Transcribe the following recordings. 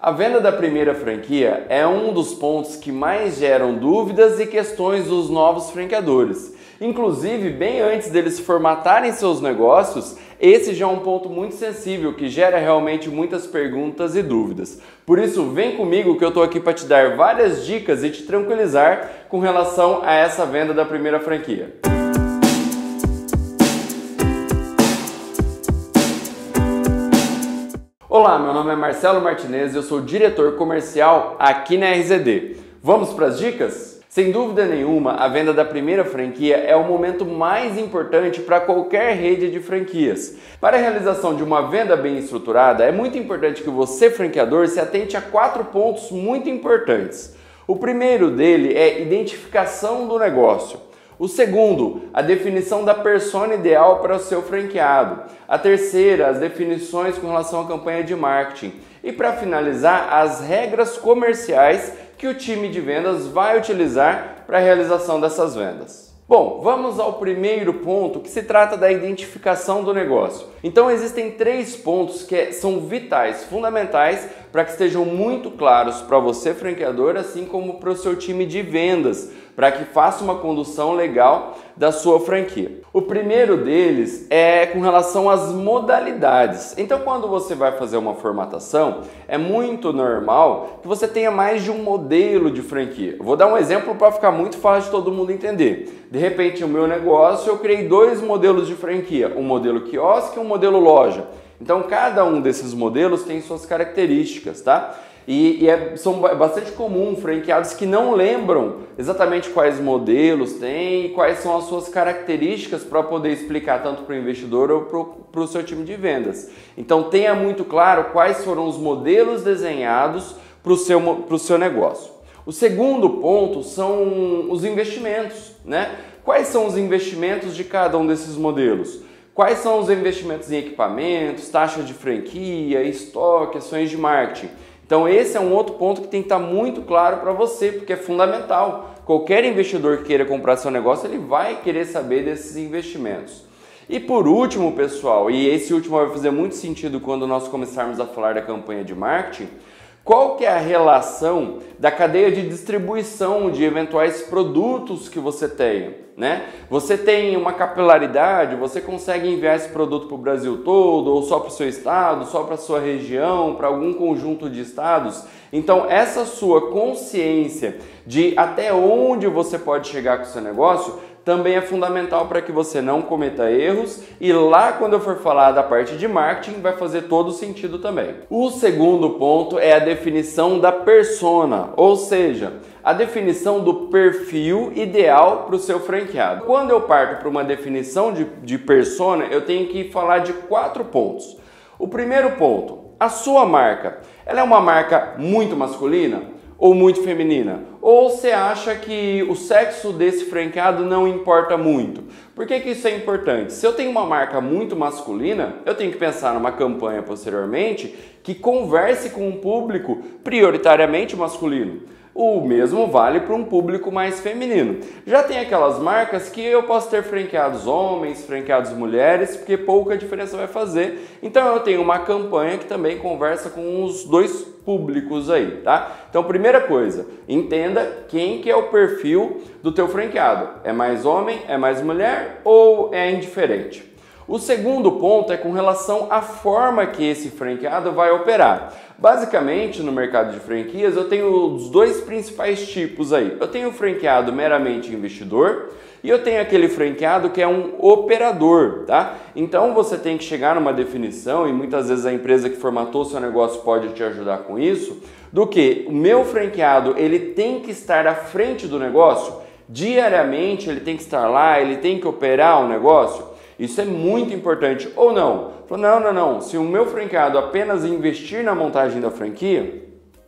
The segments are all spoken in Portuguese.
A venda da primeira franquia é um dos pontos que mais geram dúvidas e questões dos novos franqueadores. Inclusive, bem antes deles formatarem seus negócios, esse já é um ponto muito sensível que gera realmente muitas perguntas e dúvidas. Por isso, vem comigo que eu estou aqui para te dar várias dicas e te tranquilizar com relação a essa venda da primeira franquia. Olá, meu nome é Marcelo Martinez e eu sou diretor comercial aqui na RZD. Vamos para as dicas? Sem dúvida nenhuma, a venda da primeira franquia é o momento mais importante para qualquer rede de franquias. Para a realização de uma venda bem estruturada, é muito importante que você, franqueador, se atente a 4 pontos muito importantes. O primeiro dele é identificação do negócio. O segundo, a definição da persona ideal para o seu franqueado. A terceira, as definições com relação à campanha de marketing. E para finalizar, as regras comerciais que o time de vendas vai utilizar para a realização dessas vendas. Bom, vamos ao primeiro ponto, que se trata da identificação do negócio. Então existem 3 pontos que são vitais, fundamentais, para que estejam muito claros para você, franqueador, assim como para o seu time de vendas, para que faça uma condução legal da sua franquia. O primeiro deles é com relação às modalidades. Então, quando você vai fazer uma formatação, é muito normal que você tenha mais de um modelo de franquia. Eu vou dar um exemplo para ficar muito fácil de todo mundo entender. De repente, o meu negócio, eu criei 2 modelos de franquia, um modelo quiosque e um modelo loja. Então, cada um desses modelos tem suas características, tá? São bastante comum franqueados que não lembram exatamente quais modelos tem e quais são as suas características para poder explicar tanto para o investidor ou para o seu time de vendas. Então tenha muito claro quais foram os modelos desenhados para o seu negócio. O segundo ponto são os investimentos, né? Quais são os investimentos de cada um desses modelos? Quais são os investimentos em equipamentos, taxa de franquia, estoque, ações de marketing? Então esse é um outro ponto que tem que estar muito claro para você, porque é fundamental. Qualquer investidor que queira comprar seu negócio, ele vai querer saber desses investimentos. E por último, pessoal, e esse último vai fazer muito sentido quando nós começarmos a falar da campanha de marketing, qual que é a relação da cadeia de distribuição de eventuais produtos que você tenha, né? Você tem uma capilaridade, você consegue enviar esse produto para o Brasil todo, ou só para o seu estado, só para a sua região, para algum conjunto de estados? Então essa sua consciência de até onde você pode chegar com o seu negócio também é fundamental para que você não cometa erros, e lá quando eu for falar da parte de marketing vai fazer todo sentido também. O segundo ponto é a definição da persona, ou seja, a definição do perfil ideal para o seu franqueado. Quando eu parto para uma definição de persona, eu tenho que falar de 4 pontos. O primeiro ponto, a sua marca, ela é uma marca muito masculina ou muito feminina? Ou você acha que o sexo desse franqueado não importa muito? Por que isso é importante? Se eu tenho uma marca muito masculina, eu tenho que pensar numa campanha posteriormente que converse com um público prioritariamente masculino. O mesmo vale para um público mais feminino. Já tem aquelas marcas que eu posso ter franqueados homens, franqueados mulheres, porque pouca diferença vai fazer. Então eu tenho uma campanha que também conversa com os 2 públicos aí, tá? Então primeira coisa, entenda quem que é o perfil do teu franqueado. É mais homem, é mais mulher ou é indiferente? O segundo ponto é com relação à forma que esse franqueado vai operar. Basicamente, no mercado de franquias, eu tenho os 2 principais tipos aí. Eu tenho o franqueado meramente investidor e eu tenho aquele franqueado que é um operador, tá? Então você tem que chegar numa definição, e muitas vezes a empresa que formatou seu negócio pode te ajudar com isso, do que o meu franqueado, ele tem que estar à frente do negócio, diariamente ele tem que estar lá, ele tem que operar o negócio. Isso é muito importante. Ou não? Não. Se o meu franqueado apenas investir na montagem da franquia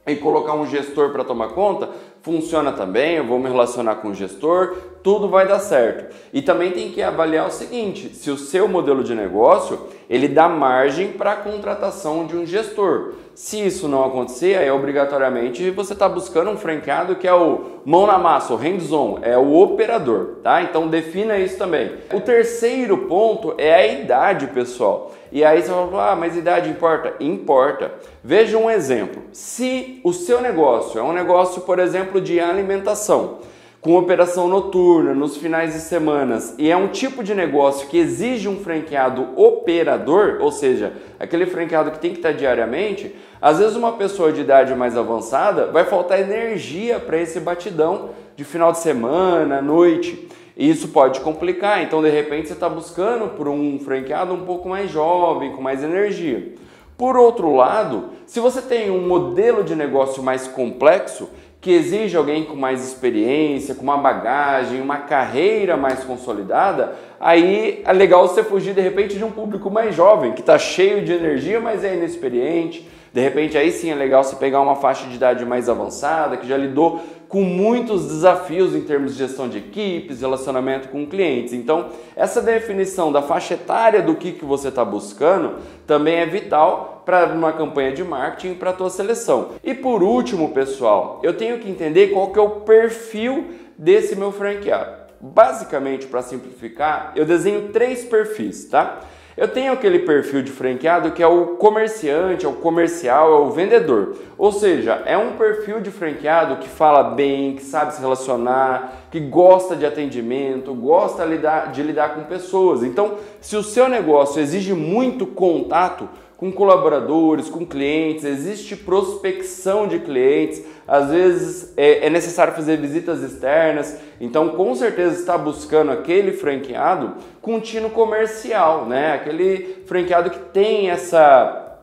e colocar um gestor para tomar conta, funciona também, eu vou me relacionar com o gestor, tudo vai dar certo. E também tem que avaliar o seguinte, se o seu modelo de negócio, ele dá margem para a contratação de um gestor. Se isso não acontecer, aí obrigatoriamente você está buscando um franqueado que é o mão na massa, o hands-on, é o operador, tá? Então defina isso também. O terceiro ponto é a idade, pessoal. E aí você vai falar, mas idade importa? Importa. Veja um exemplo. Se o seu negócio é um negócio, por exemplo, de alimentação, com operação noturna, nos finais de semanas, e é um tipo de negócio que exige um franqueado operador, ou seja, aquele franqueado que tem que estar diariamente, às vezes uma pessoa de idade mais avançada vai faltar energia para esse batidão de final de semana, noite. E isso pode complicar, então de repente você está buscando por um franqueado um pouco mais jovem, com mais energia. Por outro lado, se você tem um modelo de negócio mais complexo, que exige alguém com mais experiência, com uma bagagem, uma carreira mais consolidada, aí é legal você fugir de repente de um público mais jovem, que está cheio de energia, mas é inexperiente. De repente aí sim é legal você pegar uma faixa de idade mais avançada, que já lidou com muitos desafios em termos de gestão de equipes, relacionamento com clientes. Então, essa definição da faixa etária do que você está buscando também é vital para uma campanha de marketing para a tua seleção. E por último, pessoal, eu tenho que entender qual que é o perfil desse meu franqueado. Basicamente, para simplificar, eu desenho 3 perfis, tá? Eu tenho aquele perfil de franqueado que é o comerciante, é o comercial, é o vendedor. Ou seja, é um perfil de franqueado que fala bem, que sabe se relacionar, que gosta de atendimento, gosta de lidar com pessoas. Então, se o seu negócio exige muito contato com colaboradores, com clientes, existe prospecção de clientes, às vezes é necessário fazer visitas externas, então com certeza está buscando aquele franqueado contínuo comercial, né? Aquele franqueado que tem essa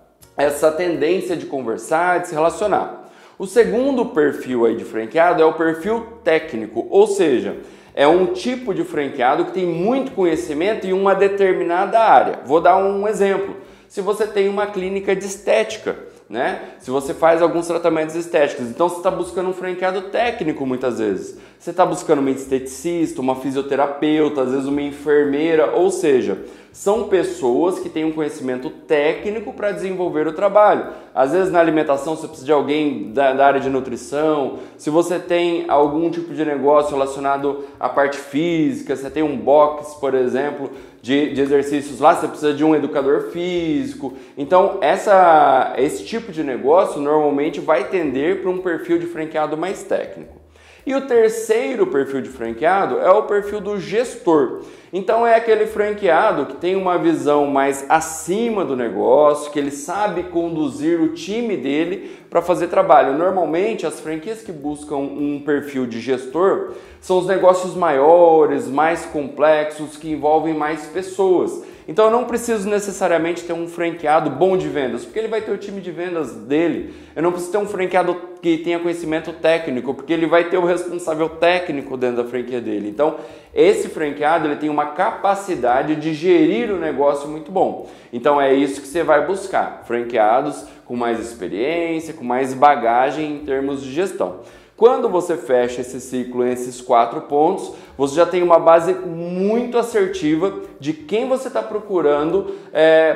tendência de conversar, de se relacionar. O segundo perfil aí de franqueado é o perfil técnico, ou seja, é um tipo de franqueado que tem muito conhecimento em uma determinada área. Vou dar um exemplo. Se você tem uma clínica de estética, né? Se você faz alguns tratamentos estéticos, então você está buscando um franqueado técnico muitas vezes. Você está buscando uma esteticista, uma fisioterapeuta, às vezes uma enfermeira, ou seja, são pessoas que têm um conhecimento técnico para desenvolver o trabalho. Às vezes na alimentação você precisa de alguém da área de nutrição, se você tem algum tipo de negócio relacionado à parte física, você tem um box, por exemplo, de exercícios lá, você precisa de um educador físico. Então esse tipo de negócio normalmente vai tender para um perfil de franqueado mais técnico. E o terceiro perfil de franqueado é o perfil do gestor. Então é aquele franqueado que tem uma visão mais acima do negócio, que ele sabe conduzir o time dele para fazer trabalho. Normalmente as franquias que buscam um perfil de gestor são os negócios maiores, mais complexos, que envolvem mais pessoas. Então eu não preciso necessariamente ter um franqueado bom de vendas, porque ele vai ter o time de vendas dele. Eu não preciso ter um franqueado que tenha conhecimento técnico, porque ele vai ter o responsável técnico dentro da franquia dele. Então esse franqueado ele tem uma capacidade de gerir o negócio muito bom. Então é isso que você vai buscar, franqueados com mais experiência, com mais bagagem em termos de gestão. Quando você fecha esse ciclo em esses 4 pontos, você já tem uma base muito assertiva de quem você está procurando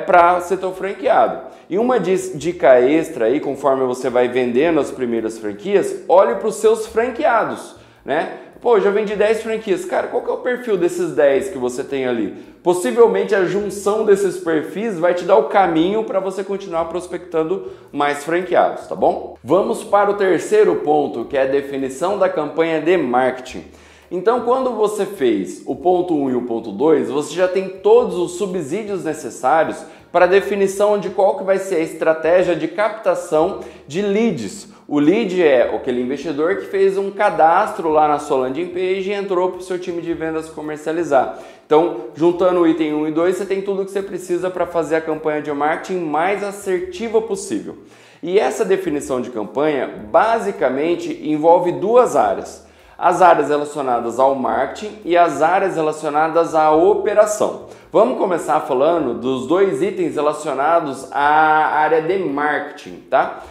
para ser teu franqueado. E uma dica extra aí, conforme você vai vendendo as primeiras franquias, olhe para os seus franqueados, né? Pô, já vendi 10 franquias. Cara, qual que é o perfil desses 10 que você tem ali? Possivelmente a junção desses perfis vai te dar o caminho para você continuar prospectando mais franqueados, tá bom? Vamos para o terceiro ponto, que é a definição da campanha de marketing. Então, quando você fez o ponto 1 e o ponto 2, você já tem todos os subsídios necessários para a definição de qual que vai ser a estratégia de captação de leads. O lead é aquele investidor que fez um cadastro lá na sua landing page e entrou para o seu time de vendas comercializar. Então, juntando o item 1 e 2, você tem tudo o que você precisa para fazer a campanha de marketing mais assertiva possível. E essa definição de campanha, basicamente, envolve 2 áreas. As áreas relacionadas ao marketing e as áreas relacionadas à operação. Vamos começar falando dos 2 itens relacionados à área de marketing, tá?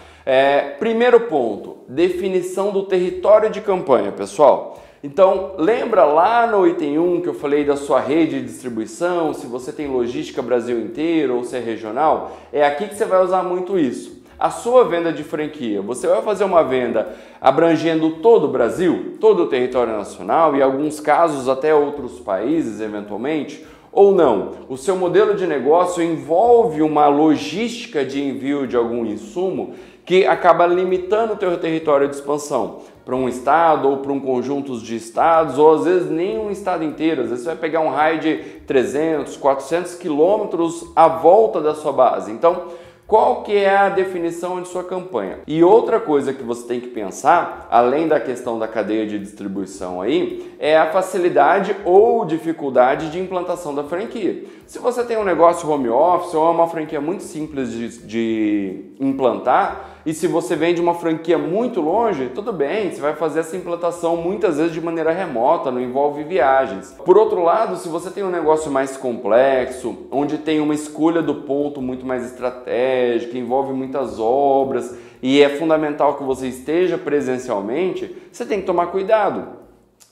Primeiro ponto, definição do território de campanha, pessoal. Então, lembra lá no item 1 que eu falei da sua rede de distribuição, se você tem logística Brasil inteiro ou se é regional? É aqui que você vai usar muito isso. A sua venda de franquia, você vai fazer uma venda abrangendo todo o Brasil, todo o território nacional e em alguns casos até outros países eventualmente, ou não? O seu modelo de negócio envolve uma logística de envio de algum insumo que acaba limitando o teu território de expansão para um estado ou para um conjunto de estados, ou às vezes nem um estado inteiro. Às vezes você vai pegar um raio de 300, 400 quilômetros à volta da sua base. Então, qual que é a definição de sua campanha? E outra coisa que você tem que pensar, além da questão da cadeia de distribuição aí, é a facilidade ou dificuldade de implantação da franquia. Se você tem um negócio home office ou é uma franquia muito simples de implantar, e se você vende uma franquia muito longe, tudo bem, você vai fazer essa implantação muitas vezes de maneira remota, não envolve viagens. Por outro lado, se você tem um negócio mais complexo, onde tem uma escolha do ponto muito mais estratégica, envolve muitas obras e é fundamental que você esteja presencialmente, você tem que tomar cuidado.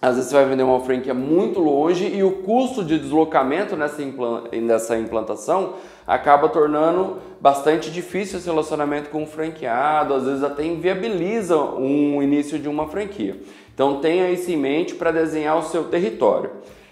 Às vezes você vai vender uma franquia muito longe e o custo de deslocamento nessa implantação acaba tornando bastante difícil esse relacionamento com o franqueado, às vezes até inviabiliza um início de uma franquia. Então tenha isso em mente para desenhar o seu território.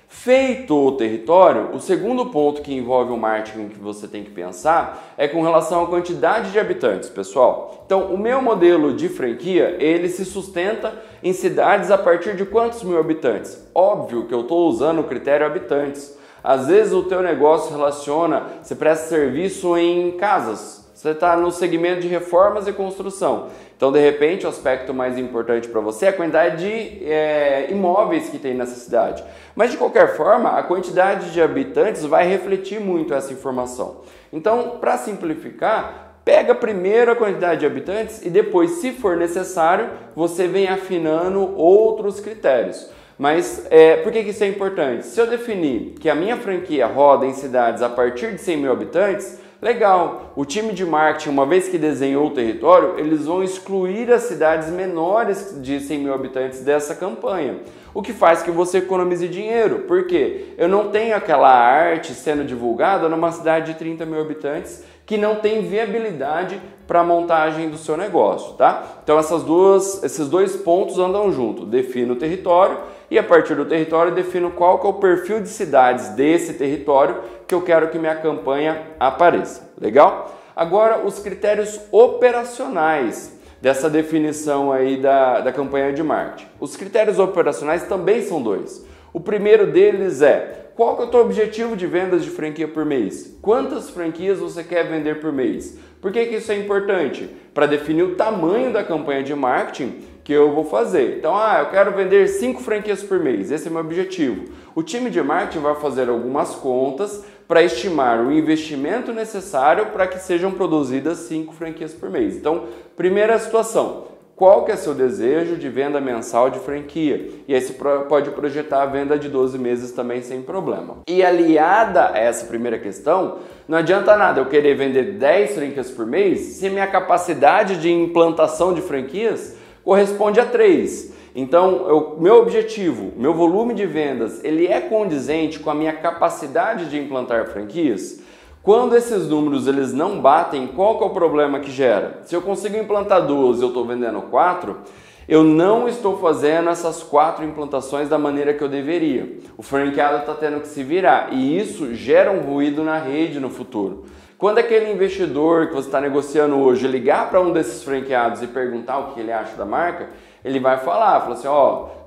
Feito o território, o segundo ponto que envolve o marketing que você tem que pensar é com relação à quantidade de habitantes, pessoal. Então, o meu modelo de franquia, ele se sustenta em cidades a partir de quantos mil habitantes? Óbvio que eu estou usando o critério habitantes. Às vezes o teu negócio relaciona, você presta serviço em casas, você está no segmento de reformas e construção. Então, de repente, o aspecto mais importante para você é a quantidade de imóveis que tem nessa cidade. Mas, de qualquer forma, a quantidade de habitantes vai refletir muito essa informação. Então, para simplificar, pega primeiro a quantidade de habitantes e depois, se for necessário, você vem afinando outros critérios. Mas por que isso é importante? Se eu definir que a minha franquia roda em cidades a partir de 100 mil habitantes, legal, o time de marketing, uma vez que desenhou o território, eles vão excluir as cidades menores de 100 mil habitantes dessa campanha, o que faz que você economize dinheiro, porque eu não tenho aquela arte sendo divulgada numa cidade de 30 mil habitantes que não tem viabilidade para a montagem do seu negócio, tá? Então esses dois pontos andam junto, defino o território e a partir do território defino qual que é o perfil de cidades desse território que eu quero que minha campanha apareça, legal? Agora os critérios operacionais dessa definição aí da campanha de marketing. Os critérios operacionais também são dois. O primeiro deles é: qual que é o teu objetivo de vendas de franquia por mês? Quantas franquias você quer vender por mês? Por que isso é importante? Para definir o tamanho da campanha de marketing que eu vou fazer. Então, eu quero vender 5 franquias por mês, esse é o meu objetivo. O time de marketing vai fazer algumas contas para estimar o investimento necessário para que sejam produzidas 5 franquias por mês. Então, primeira situação: qual que é seu desejo de venda mensal de franquia? E aí você pode projetar a venda de 12 meses também sem problema. E aliada a essa primeira questão, não adianta nada eu querer vender 10 franquias por mês se minha capacidade de implantação de franquias corresponde a 3. Então, meu objetivo, meu volume de vendas, ele é condizente com a minha capacidade de implantar franquias? Quando esses números eles não batem, qual que é o problema que gera? Se eu consigo implantar 2 e eu estou vendendo 4, eu não estou fazendo essas 4 implantações da maneira que eu deveria. O franqueado está tendo que se virar e isso gera um ruído na rede no futuro. Quando aquele investidor que você está negociando hoje ligar para um desses franqueados e perguntar o que ele acha da marca, ele vai falar assim,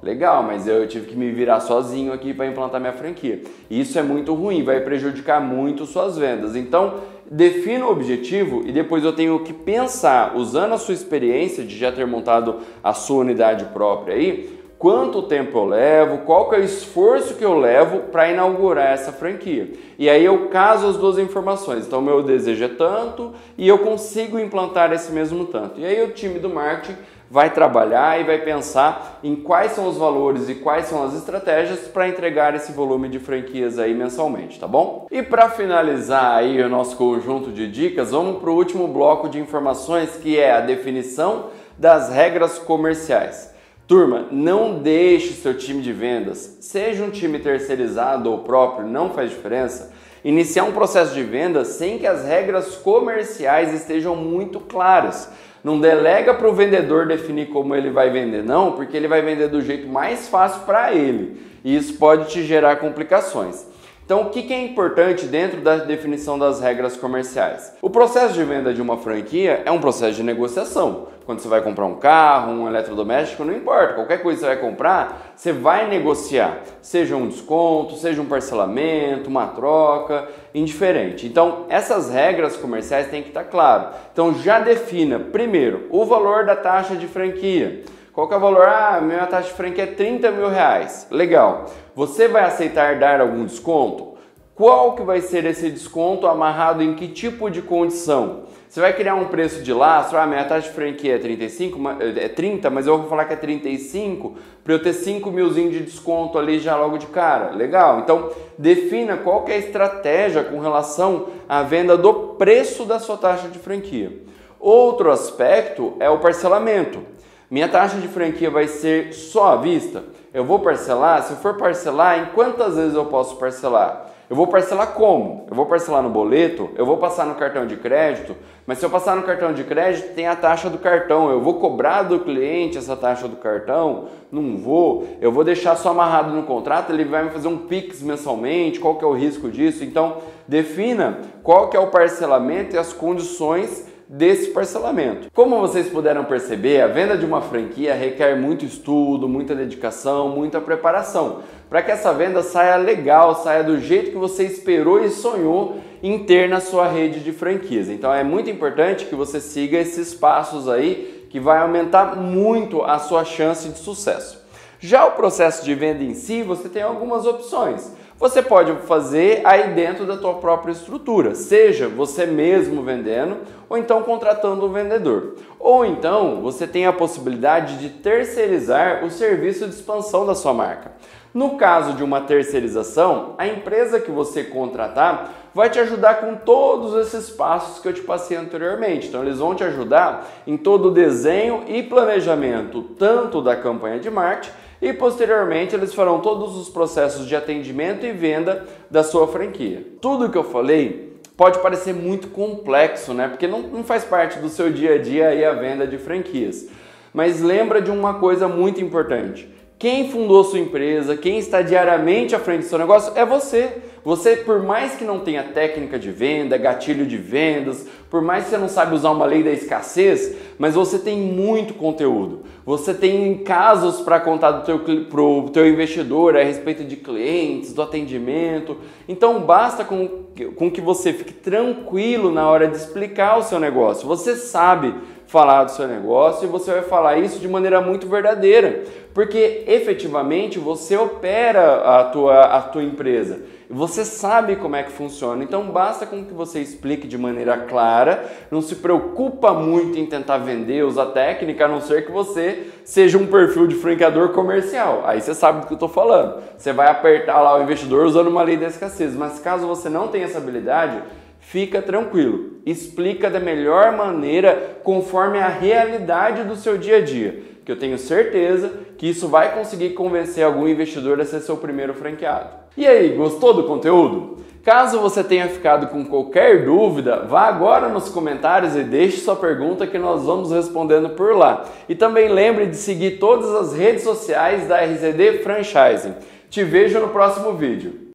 legal, mas eu tive que me virar sozinho aqui para implantar minha franquia. E isso é muito ruim, vai prejudicar muito suas vendas. Então, defina o objetivo e depois eu tenho que pensar, usando a sua experiência de já ter montado a sua unidade própria aí, quanto tempo eu levo, qual que é o esforço que eu levo para inaugurar essa franquia. E aí eu caso as duas informações. Então, o meu desejo é tanto e eu consigo implantar esse mesmo tanto. E aí o time do marketing vai trabalhar e vai pensar em quais são os valores e quais são as estratégias para entregar esse volume de franquias aí mensalmente, tá bom? E para finalizar aí o nosso conjunto de dicas, vamos para o último bloco de informações, que é a definição das regras comerciais. Turma, não deixe seu time de vendas, seja um time terceirizado ou próprio, não faz diferença, iniciar um processo de venda sem que as regras comerciais estejam muito claras. Não delega para o vendedor definir como ele vai vender, não, porque ele vai vender do jeito mais fácil para ele e isso pode te gerar complicações. Então, o que é importante dentro da definição das regras comerciais? O processo de venda de uma franquia é um processo de negociação. Quando você vai comprar um carro, um eletrodoméstico, não importa, qualquer coisa que você vai comprar, você vai negociar. Seja um desconto, seja um parcelamento, uma troca, indiferente. Então, essas regras comerciais têm que estar claras. Então, já defina, primeiro, o valor da taxa de franquia. Qual que é o valor? Minha taxa de franquia é 30 mil reais. Legal. Você vai aceitar dar algum desconto? Qual que vai ser esse desconto amarrado em que tipo de condição? Você vai criar um preço de lastro? Minha taxa de franquia é 30, mas eu vou falar que é 35 para eu ter 5 milzinho de desconto ali já logo de cara. Legal. Então, defina qual que é a estratégia com relação à venda do preço da sua taxa de franquia. Outro aspecto é o parcelamento. Minha taxa de franquia vai ser só à vista? Eu vou parcelar? Se eu for parcelar, em quantas vezes eu posso parcelar? Eu vou parcelar como? Eu vou parcelar no boleto? Eu vou passar no cartão de crédito? Mas se eu passar no cartão de crédito, tem a taxa do cartão. Eu vou cobrar do cliente essa taxa do cartão? Não vou. Eu vou deixar só amarrado no contrato, ele vai me fazer um Pix mensalmente, qual que é o risco disso? Então, defina qual que é o parcelamento e as condições desse parcelamento. Como vocês puderam perceber, a venda de uma franquia requer muito estudo, muita dedicação, muita preparação, para que essa venda saia legal, saia do jeito que você esperou e sonhou em ter na sua rede de franquias. Então é muito importante que você siga esses passos aí, que vai aumentar muito a sua chance de sucesso. Já o processo de venda em si, você tem algumas opções. Você pode fazer aí dentro da tua própria estrutura, seja você mesmo vendendo ou então contratando um vendedor. Ou então você tem a possibilidade de terceirizar o serviço de expansão da sua marca. No caso de uma terceirização, a empresa que você contratar vai te ajudar com todos esses passos que eu te passei anteriormente. Então eles vão te ajudar em todo o desenho e planejamento, tanto da campanha de marketing, e posteriormente eles farão todos os processos de atendimento e venda da sua franquia. Tudo que eu falei pode parecer muito complexo, né? Porque não faz parte do seu dia a dia aí a venda de franquias. Mas lembra de uma coisa muito importante. Quem fundou sua empresa, quem está diariamente à frente do seu negócio é você. Você, por mais que não tenha técnica de venda, gatilho de vendas, por mais que você não saiba usar uma lei da escassez, mas você tem muito conteúdo. Você tem casos para contar pro teu investidor a respeito de clientes, do atendimento. Então basta com que você fique tranquilo na hora de explicar o seu negócio. Você sabe falar do seu negócio e você vai falar isso de maneira muito verdadeira, porque efetivamente você opera a tua empresa. Você sabe como é que funciona, então basta com que você explique de maneira clara, não se preocupa muito em tentar vender, usar técnica, a não ser que você seja um perfil de franqueador comercial. Aí você sabe do que eu estou falando. Você vai apertar lá o investidor usando uma lei da escassez, mas caso você não tenha essa habilidade, fica tranquilo. Explica da melhor maneira, conforme a realidade do seu dia a dia, que eu tenho certeza que isso vai conseguir convencer algum investidor a ser seu primeiro franqueado. E aí, gostou do conteúdo? Caso você tenha ficado com qualquer dúvida, vá agora nos comentários e deixe sua pergunta que nós vamos respondendo por lá. E também lembre de seguir todas as redes sociais da RZD Franchising. Te vejo no próximo vídeo.